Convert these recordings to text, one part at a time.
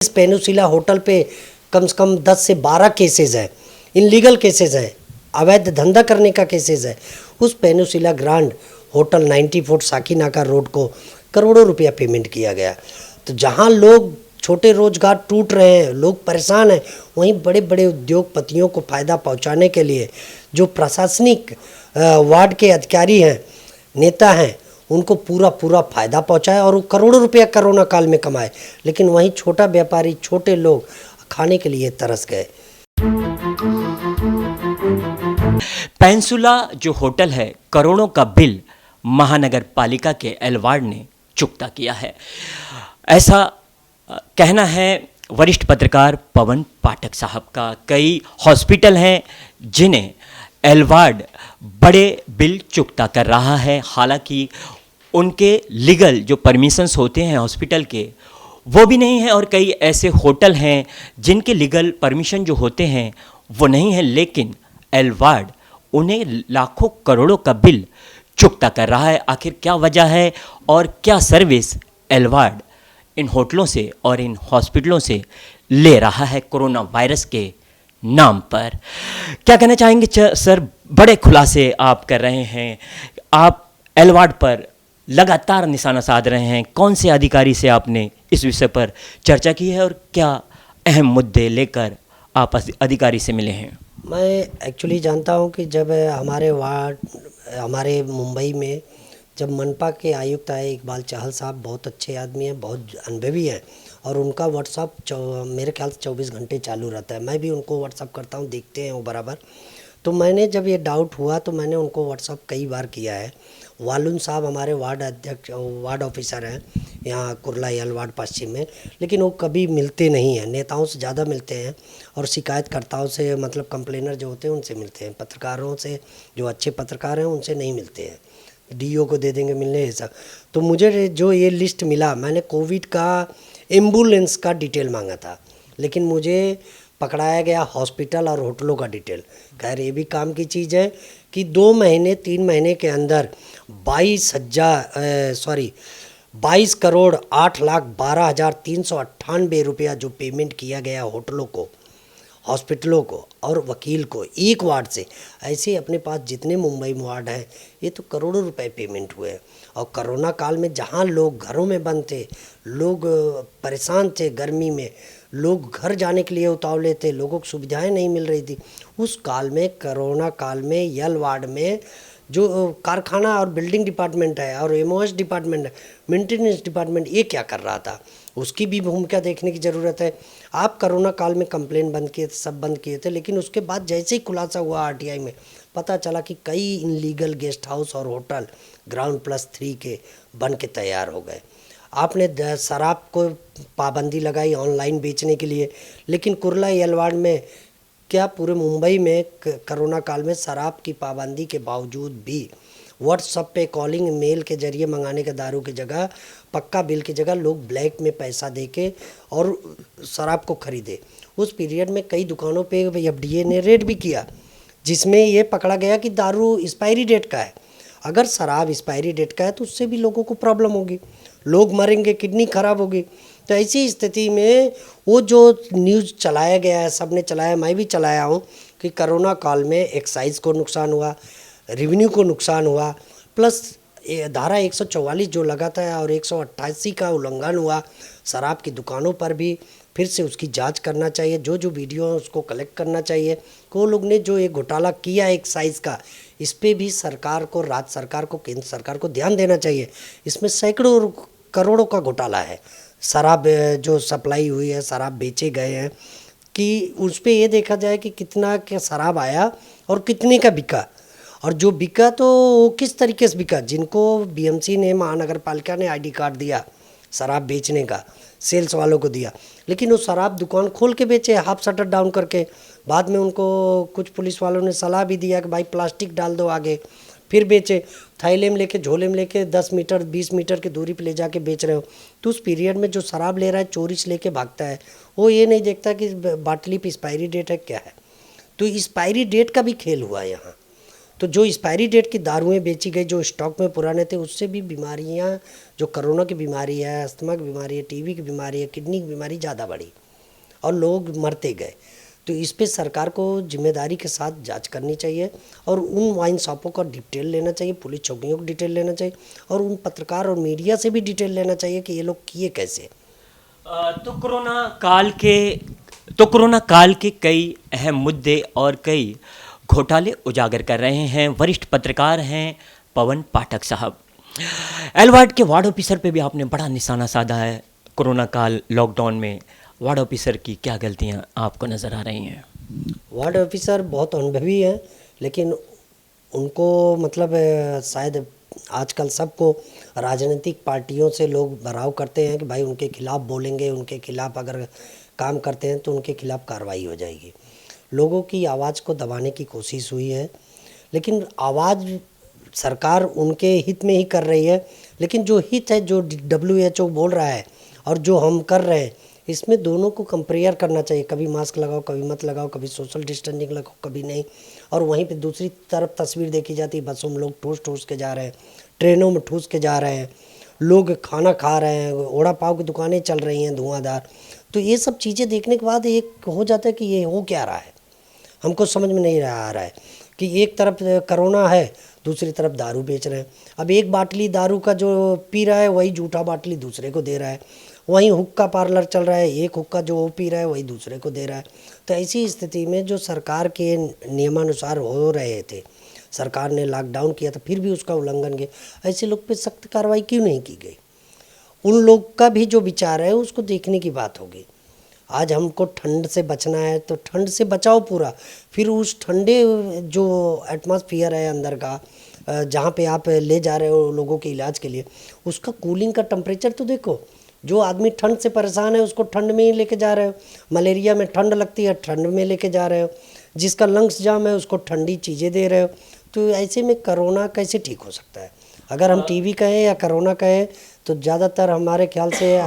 इस peninsula hotel पे कम से कम 10 से 12 केसेस हैं, इनलीगल केसेस हैं, अवैध धंधा करने का केसेस है। उस peninsula grand hotel 90 foot Sakinaka road को करोड़ों रुपया पेमेंट किया गया। तो जहां लोग छोटे रोजगार टूट रहे हैं, लोग परेशान हैं, वहीं बड़े बड़े उद्योगपतियों को फ़ायदा पहुंचाने के लिए जो प्रशासनिक वार्ड के अधिकारी हैं, नेता हैं, उनको पूरा फ़ायदा पहुंचाया और वो करोड़ों रुपया कोरोना काल में कमाए। लेकिन वहीं छोटा व्यापारी, छोटे लोग खाने के लिए तरस गए। पेनिसुला जो होटल है, करोड़ों का बिल महानगर पालिका के एलवार्ड ने चुकता किया है, ऐसा कहना है वरिष्ठ पत्रकार पवन पाठक साहब का। कई हॉस्पिटल हैं जिन्हें एलवार्ड बड़े बिल चुकता कर रहा है, हालांकि उनके लीगल जो परमिशंस होते हैं हॉस्पिटल के वो भी नहीं है, और कई ऐसे होटल हैं जिनके लीगल परमिशन जो होते हैं वो नहीं है, लेकिन एलवार्ड उन्हें लाखों करोड़ों का बिल चुकता कर रहा है। आखिर क्या वजह है और क्या सर्विस एलवार्ड इन होटलों से और इन हॉस्पिटलों से ले रहा है कोरोना वायरस के नाम पर? क्या कहना चाहेंगे सर? बड़े खुलासे आप कर रहे हैं, आप एलवार्ड पर लगातार निशाना साध रहे हैं। कौन से अधिकारी से आपने इस विषय पर चर्चा की है और क्या अहम मुद्दे लेकर आप अधिकारी से मिले हैं? मैं एक्चुअली जानता हूं कि जब हमारे मुंबई में जब मनपा के आयुक्त आए इकबाल चाहल साहब, बहुत अच्छे आदमी हैं, बहुत अनुभवी हैं, और उनका व्हाट्सअप मेरे ख्याल से 24 घंटे चालू रहता है। मैं भी उनको व्हाट्सअप करता हूं, देखते हैं वो बराबर। तो मैंने जब ये डाउट हुआ तो मैंने उनको व्हाट्सअप कई बार किया है। वालुन साहब हमारे वार्ड ऑफिसर हैं यहाँ कुर्ला यल वार्ड पश्चिम में, लेकिन वो कभी मिलते नहीं हैं। नेताओं से ज़्यादा मिलते हैं और शिकायतकर्ताओं से, मतलब कंप्लेनर जो होते हैं उनसे मिलते हैं। पत्रकारों से, जो अच्छे पत्रकार हैं, उनसे नहीं मिलते हैं। डीओ को दे देंगे मिलने ऐसा। तो मुझे जो ये लिस्ट मिला, मैंने कोविड का एम्बुलेंस का डिटेल मांगा था, लेकिन मुझे पकड़ाया गया हॉस्पिटल और होटलों का डिटेल। खैर ये भी काम की चीज़ है कि 2 महीने 3 महीने के अंदर 22 करोड़ 8,12,398 रुपया जो पेमेंट किया गया होटलों को, हॉस्पिटलों को और वकील को एक वार्ड से। ऐसे अपने पास जितने मुंबई में वार्ड हैं, ये तो करोड़ों रुपए पेमेंट हुए हैं। और कोरोना काल में जहां लोग घरों में बंद थे, लोग परेशान थे, गर्मी में लोग घर जाने के लिए उतावले थे, लोगों को सुविधाएं नहीं मिल रही थी, उस काल में, कोरोना काल में यल वार्ड में जो कारखाना और बिल्डिंग डिपार्टमेंट है और एमओएस डिपार्टमेंट है, मेंटेनेंस डिपार्टमेंट, ये क्या कर रहा था, उसकी भी भूमिका देखने की ज़रूरत है। आप कोरोना काल में कंप्लेन बंद किए थे, सब बंद किए थे, लेकिन उसके बाद जैसे ही खुलासा हुआ आरटीआई में, पता चला कि कई इनलीगल गेस्ट हाउस और होटल GR+3 के बन के तैयार हो गए। आपने शराब को पाबंदी लगाई ऑनलाइन बेचने के लिए, लेकिन कुर्ला यलवाड़ में क्या पूरे मुंबई में कोरोना काल में शराब की पाबंदी के बावजूद भी व्हाट्सएप पे कॉलिंग मेल के जरिए मंगाने के दारू की जगह, पक्का बिल की जगह लोग ब्लैक में पैसा देके और शराब को खरीदे। उस पीरियड में कई दुकानों पे एफडीए ने रेड भी किया, जिसमें ये पकड़ा गया कि दारू एक्सपायरी डेट का है। अगर शराब एक्सपायरी डेट का है तो उससे भी लोगों को प्रॉब्लम होगी, लोग मरेंगे, किडनी खराब होगी। तो ऐसी स्थिति में वो जो न्यूज़ चलाया गया है, सब ने चलाया, मैं भी चलाया हूँ, कि कोरोना काल में एक्साइज को नुकसान हुआ, रेवेन्यू को नुकसान हुआ, प्लस धारा 144 जो लगा था और 188 का उल्लंघन हुआ। शराब की दुकानों पर भी फिर से उसकी जांच करना चाहिए, जो जो वीडियो है उसको कलेक्ट करना चाहिए। को लोग ने जो ये घोटाला किया एक्साइज का, इस पर भी सरकार को, राज्य सरकार को, केंद्र सरकार को ध्यान देना चाहिए। इसमें सैकड़ों करोड़ों का घोटाला है। शराब जो सप्लाई हुई है, शराब बेचे गए हैं, कि उस पर ये देखा जाए कि कितना क्या शराब आया और कितने का बिका, और जो बिका तो वो किस तरीके से बिका। जिनको बीएमसी ने, महानगर पालिका ने आईडी कार्ड दिया शराब बेचने का, सेल्स वालों को दिया, लेकिन वो शराब दुकान खोल के बेचे हाफ शटर डाउन करके। बाद में उनको कुछ पुलिस वालों ने सलाह भी दिया कि भाई प्लास्टिक डाल दो आगे, फिर बेचे। थैले में लेके, झोले में लेके 10 मीटर 20 मीटर की दूरी पे ले जाके बेच रहे हो। तो उस पीरियड में जो शराब ले रहा है, चोरी से लेके भागता है, वो ये नहीं देखता कि बाटली पे एक्सपायरी डेट है क्या है। तो एक्सपायरी डेट का भी खेल हुआ यहाँ। तो जो एक्सपायरी डेट की दारुएं बेची गई, जो स्टॉक में पुराने थे, उससे भी बीमारियां, जो कोरोना की बीमारी है, अस्थमा की बीमारी है, टीबी की बीमारी है, किडनी की बीमारी ज़्यादा बढ़ी और लोग मरते गए। तो इस पे सरकार को जिम्मेदारी के साथ जांच करनी चाहिए और उन वाइन शॉपों का डिटेल लेना चाहिए, पुलिस चौकियों को डिटेल लेना चाहिए और उन पत्रकार और मीडिया से भी डिटेल लेना चाहिए कि ये लोग किए कैसे। तो कोरोना काल के कई अहम मुद्दे और कई घोटाले उजागर कर रहे हैं वरिष्ठ पत्रकार हैं पवन पाठक साहब। एलवार्ड के वार्ड ऑफिसर पे भी आपने बड़ा निशाना साधा है। कोरोना काल लॉकडाउन में वार्ड ऑफिसर की क्या गलतियां आपको नज़र आ रही हैं? वार्ड ऑफिसर बहुत अनुभवी हैं, लेकिन उनको मतलब शायद आजकल सबको राजनीतिक पार्टियों से लोग भराव करते हैं कि भाई उनके खिलाफ बोलेंगे, उनके खिलाफ अगर काम करते हैं तो उनके खिलाफ कार्रवाई हो जाएगी। लोगों की आवाज़ को दबाने की कोशिश हुई है, लेकिन आवाज़ सरकार उनके हित में ही कर रही है, लेकिन जो हित है, जो WHO बोल रहा है और जो हम कर रहे हैं, इसमें दोनों को कंपेयर करना चाहिए। कभी मास्क लगाओ, कभी मत लगाओ, कभी सोशल डिस्टेंसिंग लगाओ, कभी नहीं। और वहीं पे दूसरी तरफ तस्वीर देखी जाती है, बसों में लोग ठूस ठूस के जा रहे हैं, ट्रेनों में ठूस के जा रहे हैं, लोग खाना खा रहे हैं, वड़ा पाव की दुकानें चल रही हैं धुआंधार। तो ये सब चीज़ें देखने के बाद एक हो जाता है कि ये हो क्या रहा है, हमको समझ में नहीं आ रहा है कि एक तरफ कोरोना है, दूसरी तरफ दारू बेच रहे हैं। अब एक बाटली दारू का जो पी रहा है वही झूठा बाटली दूसरे को दे रहा है, वहीं हुक्का पार्लर चल रहा है, एक हुक्का जो वो पी रहा है वही दूसरे को दे रहा है। तो ऐसी स्थिति में जो सरकार के नियमानुसार हो रहे थे, सरकार ने लॉकडाउन किया था फिर भी उसका उल्लंघन किया, ऐसे लोग पे सख्त कार्रवाई क्यों नहीं की गई? उन लोग का भी जो विचार है उसको देखने की बात होगी। आज हमको ठंड से बचना है तो ठंड से बचाओ पूरा, फिर उस ठंडे जो एटमॉस्फेयर है अंदर का, जहाँ पे आप ले जा रहे हो लोगों के इलाज के लिए, उसका कूलिंग का टेम्परेचर तो देखो। जो आदमी ठंड से परेशान है उसको ठंड में ही लेके जा रहे हो, मलेरिया में ठंड लगती है ठंड में लेके जा रहे हो, जिसका लंग्स जाम है उसको ठंडी चीज़ें दे रहे हो। तो ऐसे में कोरोना कैसे ठीक हो सकता है? अगर हम टीबी कहें या कोरोना कहें तो ज़्यादातर हमारे ख्याल से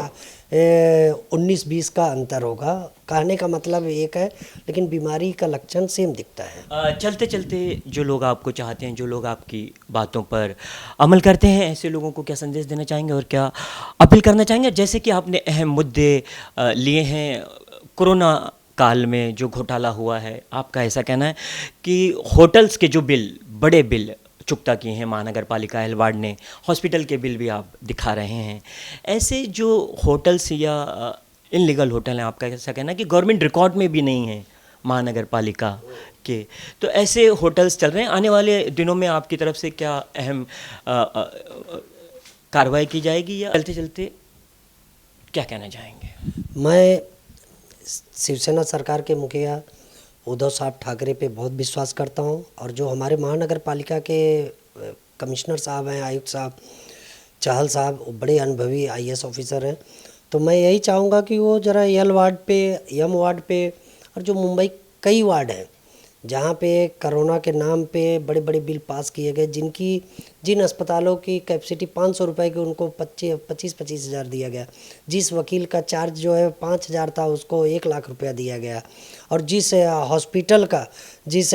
19-20 का अंतर होगा। कहने का मतलब एक है, लेकिन बीमारी का लक्षण सेम दिखता है। चलते चलते जो लोग आपको चाहते हैं, जो लोग आपकी बातों पर अमल करते हैं, ऐसे लोगों को क्या संदेश देना चाहेंगे और क्या अपील करना चाहेंगे? जैसे कि आपने अहम मुद्दे लिए हैं, कोरोना काल में जो घोटाला हुआ है, आपका ऐसा कहना है कि होटल्स के जो बिल, बड़े बिल चुकता किए हैं महानगर पालिका एलवार्ड ने, हॉस्पिटल के बिल भी आप दिखा रहे हैं। ऐसे जो होटल्स या इनलीगल होटल हैं, आपका ऐसा कहना है कि गवर्नमेंट रिकॉर्ड में भी नहीं है महानगर पालिका के, तो ऐसे होटल्स चल रहे हैं। आने वाले दिनों में आपकी तरफ से क्या अहम कार्रवाई की जाएगी या चलते चलते क्या कहना चाहेंगे? मैं शिवसेना सरकार के मुखिया उद्धव साहब ठाकरे पे बहुत विश्वास करता हूँ, और जो हमारे महानगर पालिका के कमिश्नर साहब हैं, आयुक्त साहब, चाहल साहब, वो बड़े अनुभवी IAS ऑफिसर हैं। तो मैं यही चाहूँगा कि वो ज़रा एल वार्ड पे, एम वार्ड पे और जो मुंबई कई वार्ड हैं जहाँ पे कोरोना के नाम पे बड़े बड़े बिल पास किए गए, जिन अस्पतालों की कैपेसिटी 500 रुपये की उनको 25-25 हज़ार दिया गया, जिस वकील का चार्ज जो है 5,000 था उसको 1 लाख रुपया दिया गया, और जिस हॉस्पिटल का, जिस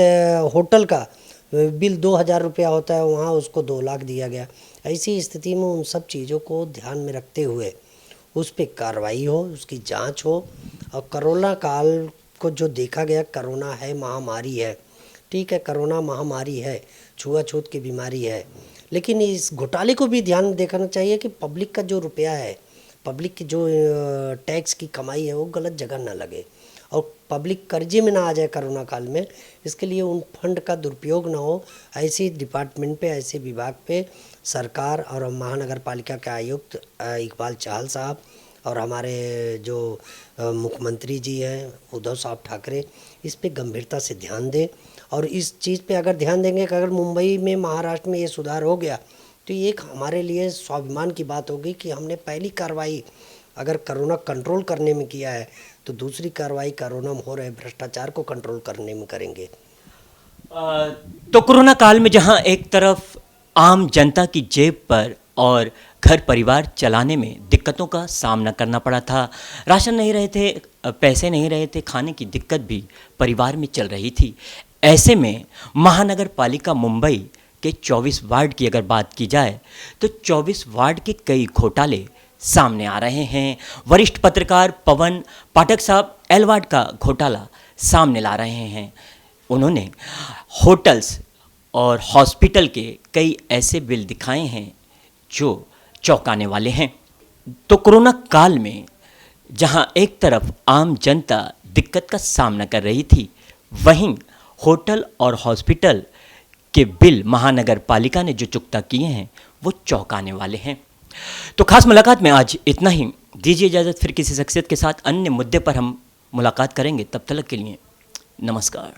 होटल का बिल 2,000 रुपया होता है वहाँ उसको 2 लाख दिया गया। ऐसी स्थिति में उन सब चीज़ों को ध्यान में रखते हुए उस पर कार्रवाई हो, उसकी जांच हो। और कोरोना काल को जो देखा गया, कोरोना है, महामारी है, ठीक है, कोरोना महामारी है, छुआछूत की बीमारी है, लेकिन इस घोटाले को भी ध्यान देखना चाहिए कि पब्लिक का जो रुपया है, पब्लिक की जो टैक्स की कमाई है वो गलत जगह ना लगे और पब्लिक कर्जे में ना आ जाए कोरोना काल में। इसके लिए उन फंड का दुरुपयोग ना हो। ऐसे डिपार्टमेंट पे, ऐसे विभाग पे सरकार और महानगर पालिका के आयुक्त इकबाल चाहल साहब और हमारे जो मुख्यमंत्री जी हैं उद्धव साहब ठाकरे, इस पे गंभीरता से ध्यान दें। और इस चीज़ पे अगर ध्यान देंगे कि अगर मुंबई में, महाराष्ट्र में ये सुधार हो गया तो ये एक हमारे लिए स्वाभिमान की बात होगी कि हमने पहली कार्रवाई अगर कोरोना कंट्रोल करने में किया है तो दूसरी कार्रवाई कोरोना में हो रहे भ्रष्टाचार को कंट्रोल करने में करेंगे। तो कोरोना काल में जहां एक तरफ आम जनता की जेब पर और घर परिवार चलाने में दिक्कतों का सामना करना पड़ा था, राशन नहीं रहे थे, पैसे नहीं रहे थे, खाने की दिक्कत भी परिवार में चल रही थी, ऐसे में महानगर पालिका मुंबई के 24 वार्ड की अगर बात की जाए तो 24 वार्ड के कई घोटाले सामने आ रहे हैं। वरिष्ठ पत्रकार पवन पाठक साहब एल वार्ड का घोटाला सामने ला रहे हैं। उन्होंने होटल्स और हॉस्पिटल के कई ऐसे बिल दिखाए हैं जो चौंकाने वाले हैं। तो कोरोना काल में जहां एक तरफ आम जनता दिक्कत का सामना कर रही थी, वहीं होटल और हॉस्पिटल के बिल महानगर पालिका ने जो चुकता किए हैं वो चौंकाने वाले हैं। तो खास मुलाकात में आज इतना ही। दीजिए इजाज़त, फिर किसी शख्सियत के साथ अन्य मुद्दे पर हम मुलाकात करेंगे। तब तक के लिए नमस्कार।